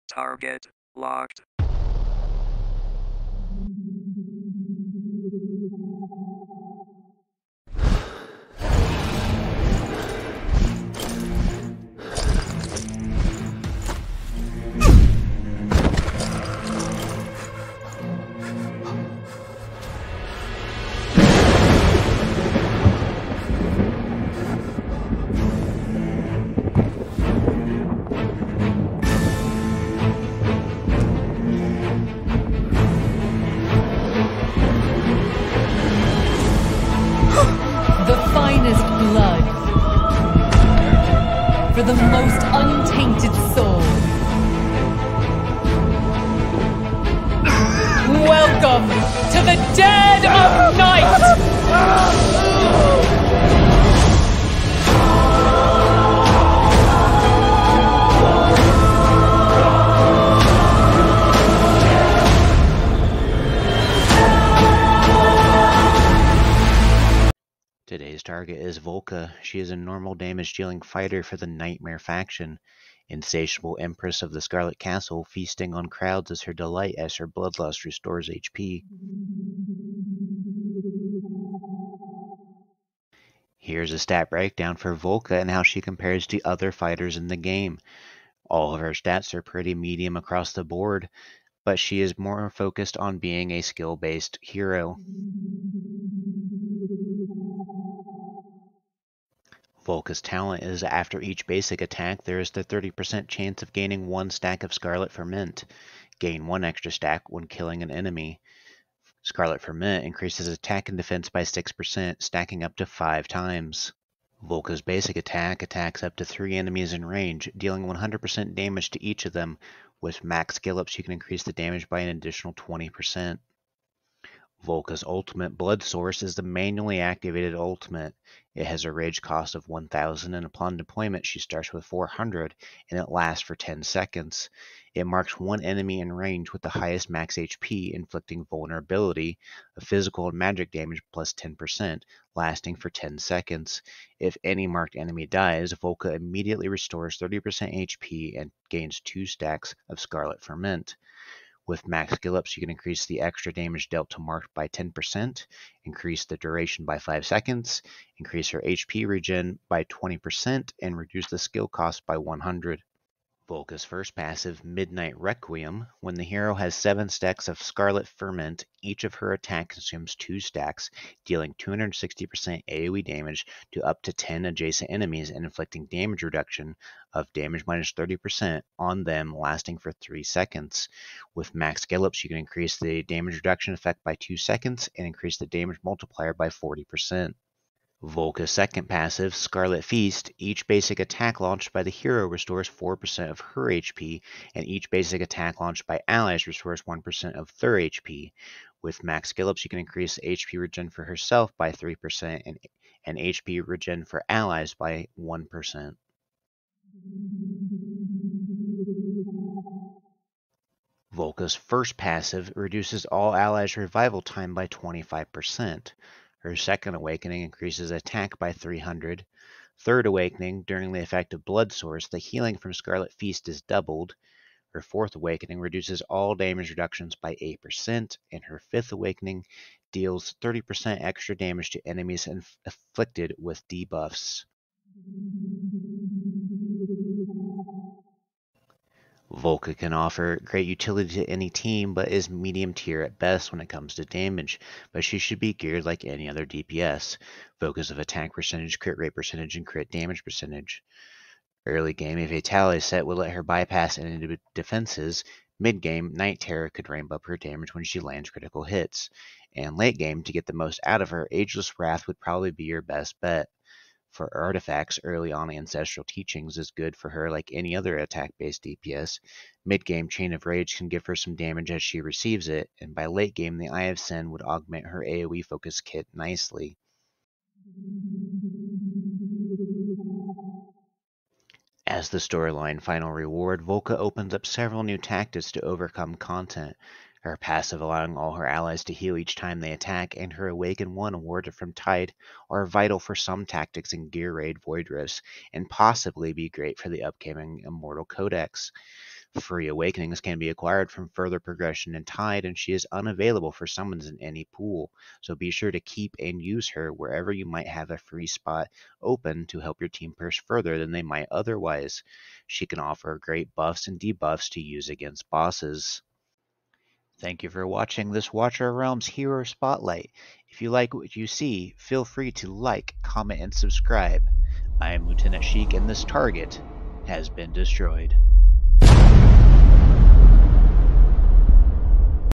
Target locked. The finest blood for the most untainted soul. Welcome to the dead of night! Today's target is Volka. She is a normal damage-dealing fighter for the Nightmare faction. Insatiable Empress of the Scarlet Castle, feasting on crowds is her delight as her bloodlust restores HP. Here's a stat breakdown for Volka and how she compares to other fighters in the game. All of her stats are pretty medium across the board, but she is more focused on being a skill-based hero. Volka's talent is after each basic attack, there is the 30% chance of gaining 1 stack of Scarlet Ferment. Gain 1 extra stack when killing an enemy. Scarlet Ferment increases attack and defense by 6%, stacking up to 5 times. Volka's basic attack attacks up to 3 enemies in range, dealing 100% damage to each of them. With max skill-ups, you can increase the damage by an additional 20%. Volka's ultimate Blood Source is the manually activated ultimate. It has a rage cost of 1000 and upon deployment she starts with 400 and it lasts for 10 seconds. It marks one enemy in range with the highest max HP, inflicting vulnerability of physical and magic damage plus 10%, lasting for 10 seconds. If any marked enemy dies, Volka immediately restores 30% HP and gains 2 stacks of Scarlet Ferment. With max skill-ups, you can increase the extra damage dealt to marked by 10%, increase the duration by 5 seconds, increase her HP regen by 20%, and reduce the skill cost by 100. Volka's first passive, Midnight Requiem. When the hero has 7 stacks of Scarlet Ferment, each of her attacks consumes 2 stacks, dealing 260% AoE damage to up to 10 adjacent enemies and inflicting damage reduction of damage minus 30% on them, lasting for 3 seconds. With max skill-ups, you can increase the damage reduction effect by 2 seconds and increase the damage multiplier by 40%. Volka's second passive, Scarlet Feast. Each basic attack launched by the hero restores 4% of her HP, and each basic attack launched by allies restores 1% of their HP. With max skill-ups, you can increase HP regen for herself by 3% and HP regen for allies by 1%. Volka's first passive reduces all allies' revival time by 25%. Her second awakening increases attack by 300. Third awakening, during the effect of Blood Source, the healing from Scarlet Feast is doubled. Her fourth awakening reduces all damage reductions by 8%, and her fifth awakening deals 30% extra damage to enemies afflicted with debuffs. Volka can offer great utility to any team, but is medium tier at best when it comes to damage, but she should be geared like any other DPS. Focus of attack percentage, crit rate percentage, and crit damage percentage. Early game, a fatality set would let her bypass any defenses. Mid game, Night Terror could ramp up her damage when she lands critical hits. And late game, to get the most out of her, Ageless Wrath would probably be your best bet. For artifacts, early on Ancestral Teachings is good for her like any other attack-based DPS. Mid-game, Chain of Rage can give her some damage as she receives it, and by late game, the Eye of Sin would augment her AoE focus kit nicely. As the storyline final reward, Volka opens up several new tactics to overcome content. Her passive allowing all her allies to heal each time they attack, and her Awaken 1 awarded from Tide are vital for some tactics in Gear Raid Void Rifts, and possibly be great for the upcoming Immortal Codex. Free Awakenings can be acquired from further progression in Tide, and she is unavailable for summons in any pool, so be sure to keep and use her wherever you might have a free spot open to help your team push further than they might otherwise. She can offer great buffs and debuffs to use against bosses. Thank you for watching this Watcher Realms Hero Spotlight. If you like what you see, feel free to like, comment, and subscribe. I am Lieutenant Sheik, and this target has been destroyed.